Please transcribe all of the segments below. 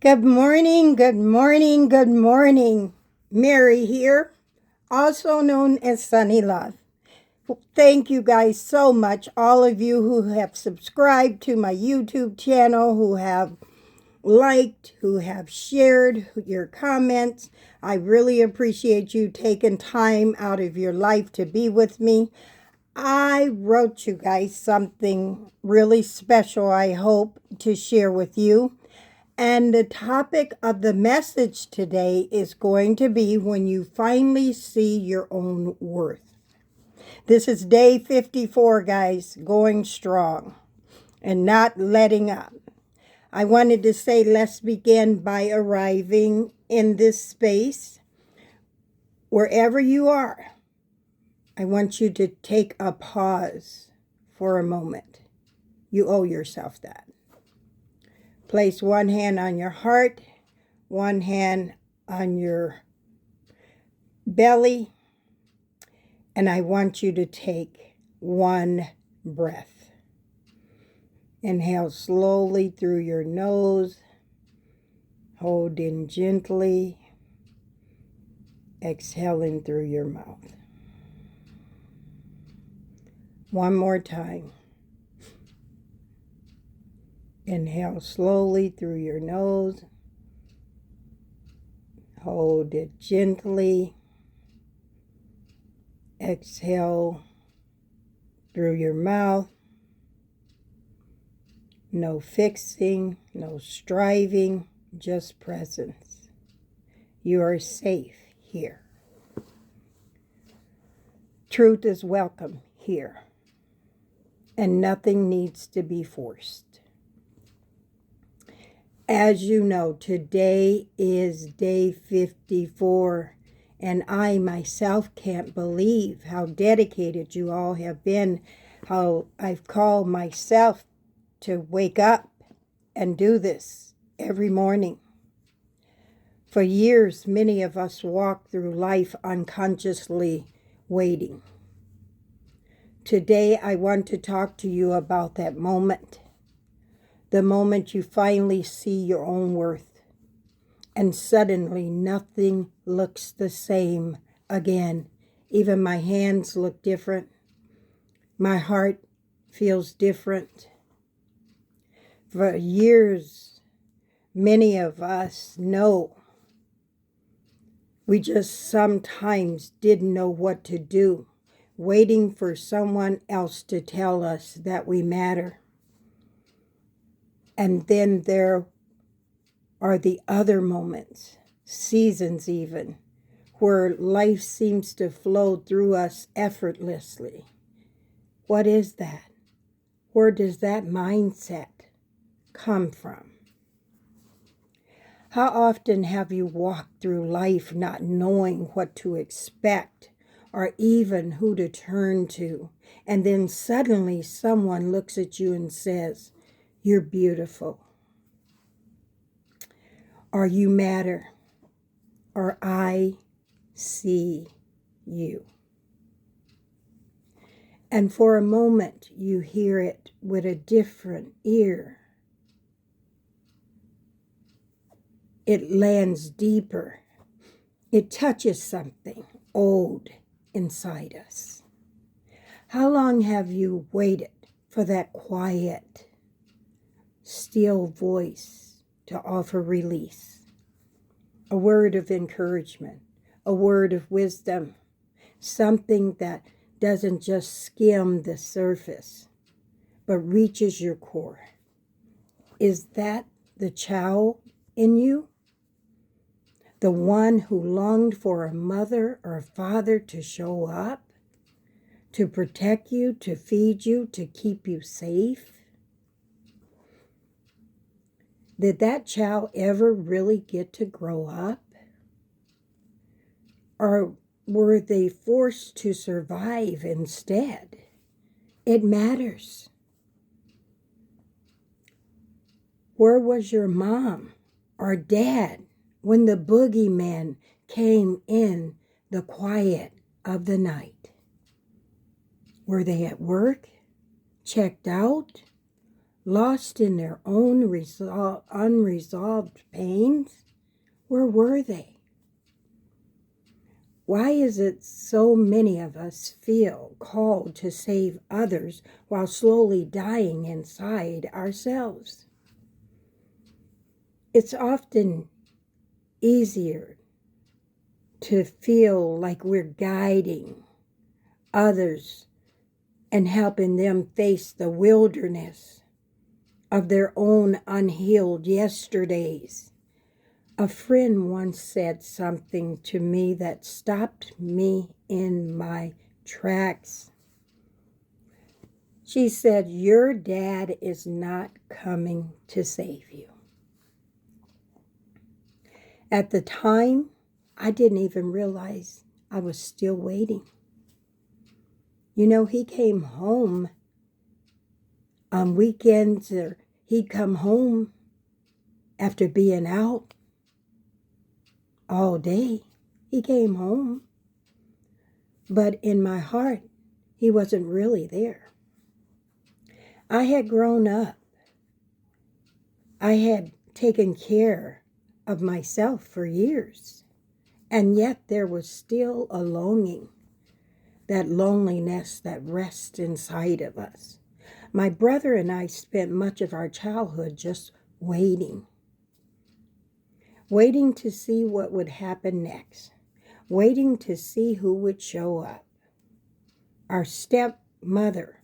Good morning, good morning, good morning. Mary here, also known as Sunny Love. Thank you guys so much, all of you who have subscribed to my YouTube channel, who have liked, who have shared your comments. I really appreciate you taking time out of your life to be with me. I wrote you guys something really special, I hope, to share with you. And the topic of the message today is going to be when you finally see your own worth. This is day 54, guys, going strong and not letting up. I wanted to say let's begin by arriving in this space. Wherever you are, I want you to take a pause for a moment. You owe yourself that. Place one hand on your heart, one hand on your belly, and I want you to take one breath. Inhale slowly through your nose, hold in gently, exhaling through your mouth. One more time. Inhale slowly through your nose, hold it gently, exhale through your mouth. No fixing, no striving, just presence. You are safe here. Truth is welcome here, and nothing needs to be forced. As you know, today is day 54, and I myself can't believe how dedicated you all have been, how I've called myself to wake up and do this every morning. For years, many of us walk through life unconsciously waiting. Today, I want to talk to you about that moment. The moment you finally see your own worth, and suddenly nothing looks the same again. Even my hands look different. My heart feels different. For years, many of us know we just sometimes didn't know what to do, waiting for someone else to tell us that we matter. And then there are the other moments, seasons even, where life seems to flow through us effortlessly. What is that? Where does that mindset come from? How often have you walked through life not knowing what to expect or even who to turn to, and then suddenly someone looks at you and says, "You're beautiful," or "You matter," or "I see you." And for a moment, you hear it with a different ear. It lands deeper. It touches something old inside us. How long have you waited for that quiet, still voice to offer release? A word of encouragement, a word of wisdom, something that doesn't just skim the surface, but reaches your core. Is that the child in you? The one who longed for a mother or a father to show up, to protect you, to feed you, to keep you safe? Did that child ever really get to grow up? Or were they forced to survive instead? It matters. Where was your mom or dad when the boogeyman came in the quiet of the night? Were they at work, checked out, lost in their own unresolved pains? Where were they? Why is it so many of us feel called to save others while slowly dying inside ourselves? It's often easier to feel like we're guiding others and helping them face the wilderness of their own unhealed yesterdays. A friend once said something to me that stopped me in my tracks. She said, "Your dad is not coming to save you." At the time, I didn't even realize I was still waiting. You know, he came home on weekends, or he'd come home after being out all day. He came home, but in my heart, he wasn't really there. I had grown up. I had taken care of myself for years, and yet there was still a longing, that loneliness that rests inside of us. My brother and I spent much of our childhood just waiting to see what would happen next, waiting to see who would show up. Our stepmother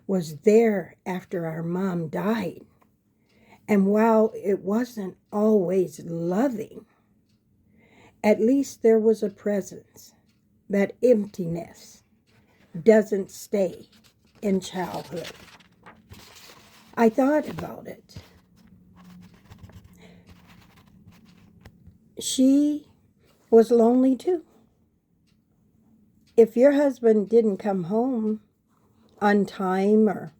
was there after our mom died, and while it wasn't always loving, at least there was a presence. That emptiness doesn't stay in childhood. I thought about it. She was lonely too. If your husband didn't come home on time or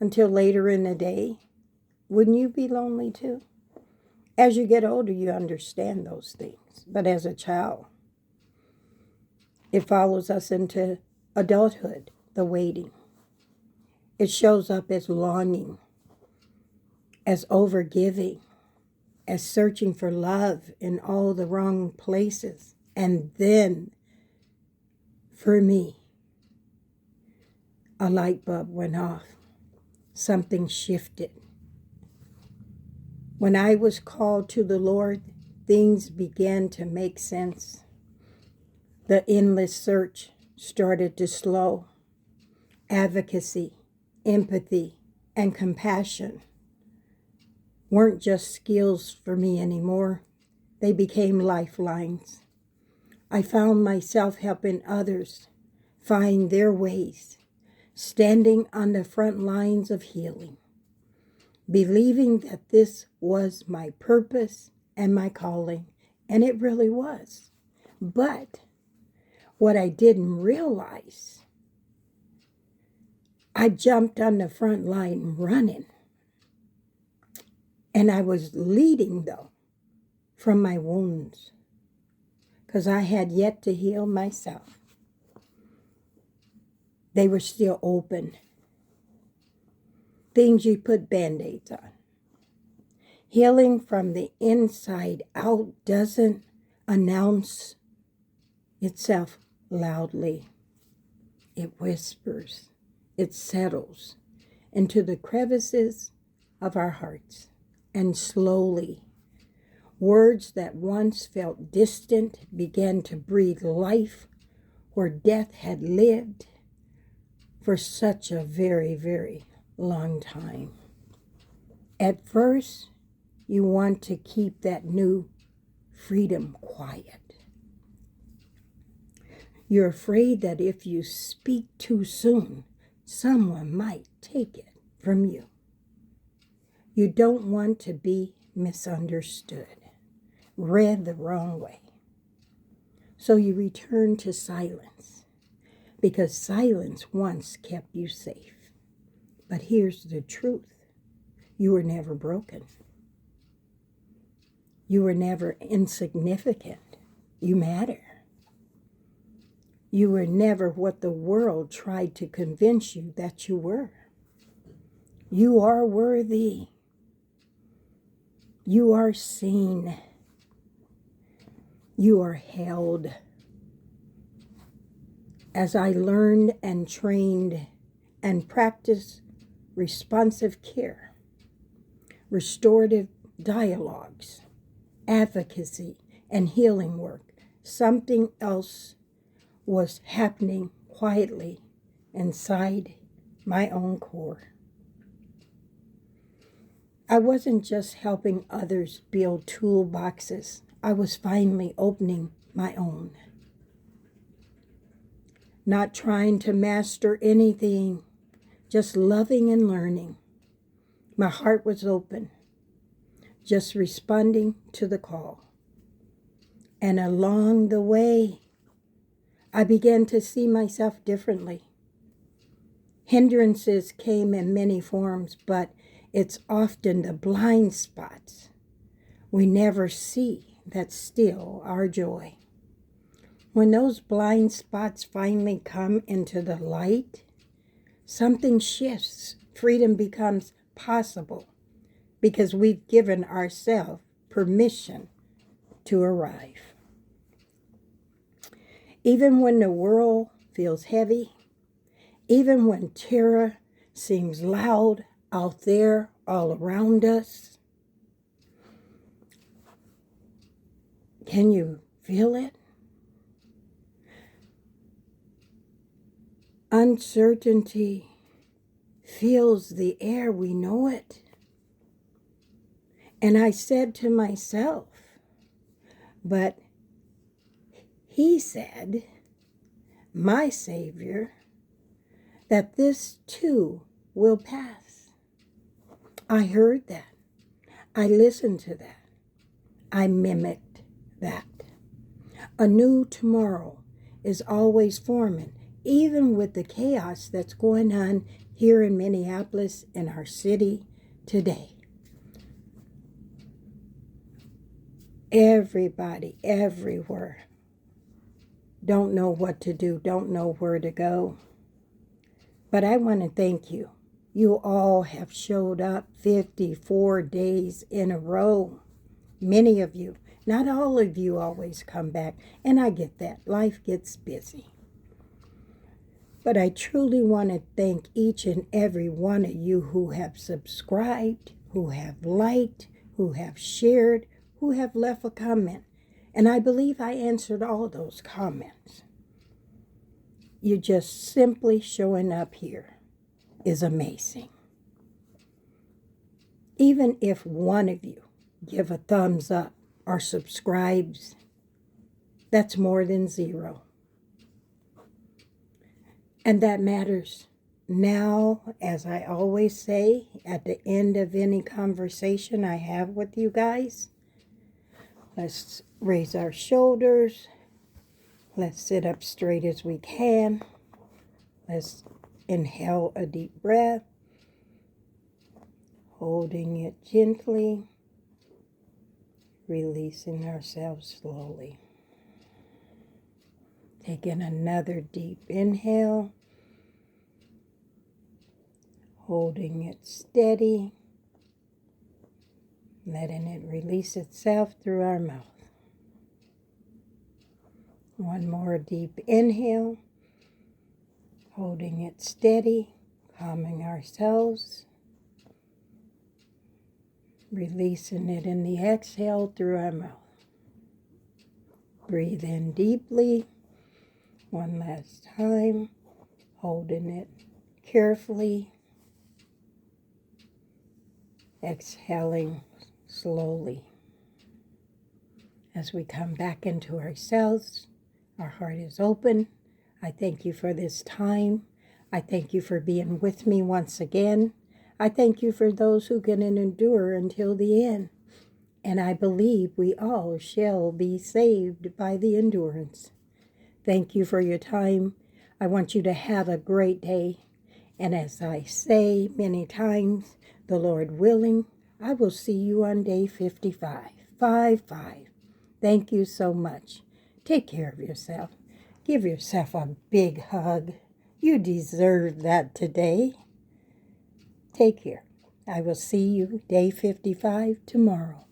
until later in the day, wouldn't you be lonely too? As you get older, you understand those things. But as a child, it follows us into adulthood, the waiting. It shows up as longing, as overgiving, as searching for love in all the wrong places. And then, for me, a light bulb went off. Something shifted. When I was called to the Lord, things began to make sense. The endless search started to slow. Advocacy, empathy, and compassion weren't just skills for me anymore. They became lifelines. I found myself helping others find their ways, standing on the front lines of healing, believing that this was my purpose and my calling, and it really was. But what I didn't realize, I jumped on the front line running. And I was leading, though, from my wounds, because I had yet to heal myself. They were still open. Things you put Band-Aids on. Healing from the inside out doesn't announce itself loudly. It whispers. It settles into the crevices of our hearts. And slowly, words that once felt distant began to breathe life where death had lived for such a very, very long time. At first, you want to keep that new freedom quiet. You're afraid that if you speak too soon, someone might take it from you. You don't want to be misunderstood, read the wrong way. So you return to silence, because silence once kept you safe. But here's the truth. You were never broken. You were never insignificant. You matter. You were never what the world tried to convince you that you were. You are worthy. You are seen. You are held. As I learned and trained and practiced responsive care, restorative dialogues, advocacy, and healing work, something else was happening quietly inside my own core. I wasn't just helping others build toolboxes. I was finally opening my own. Not trying to master anything, just loving and learning. My heart was open, just responding to the call. And along the way, I began to see myself differently. Hindrances came in many forms, but it's often the blind spots we never see that steal our joy. When those blind spots finally come into the light, something shifts. Freedom becomes possible because we've given ourselves permission to arrive. Even when the world feels heavy, even when terror seems loud out there all around us, can you feel it? Uncertainty fills the air, we know it. And I said to myself, but he said, my Savior, that this too will pass. I heard that. I listened to that. I mimicked that. A new tomorrow is always forming, even with the chaos that's going on here in Minneapolis, in our city today. Everybody, everywhere, don't know what to do, don't know where to go. But I want to thank you. You all have showed up 54 days in a row. Many of you. Not all of you always come back. And I get that. Life gets busy. But I truly want to thank each and every one of you who have subscribed, who have liked, who have shared, who have left a comment. And I believe I answered all those comments. You just simply showing up here is amazing. Even if one of you give a thumbs up or subscribes, that's more than zero. And that matters. Now, as I always say at the end of any conversation I have with you guys, let's raise our shoulders. Let's sit up straight as we can. Let's inhale a deep breath, holding it gently, releasing ourselves slowly. Taking another deep inhale, holding it steady, letting it release itself through our mouth. One more deep inhale, holding it steady, calming ourselves, releasing it in the exhale through our mouth. Breathe in deeply, one last time, holding it carefully, exhaling slowly. As we come back into ourselves, our heart is open. I thank you for this time. I thank you for being with me once again. I thank you for those who can endure until the end. And I believe we all shall be saved by the endurance. Thank you for your time. I want you to have a great day. And as I say many times, the Lord willing, I will see you on day 55. 5-5. Thank you so much. Take care of yourself. Give yourself a big hug. You deserve that today. Take care. I will see you day 55 tomorrow.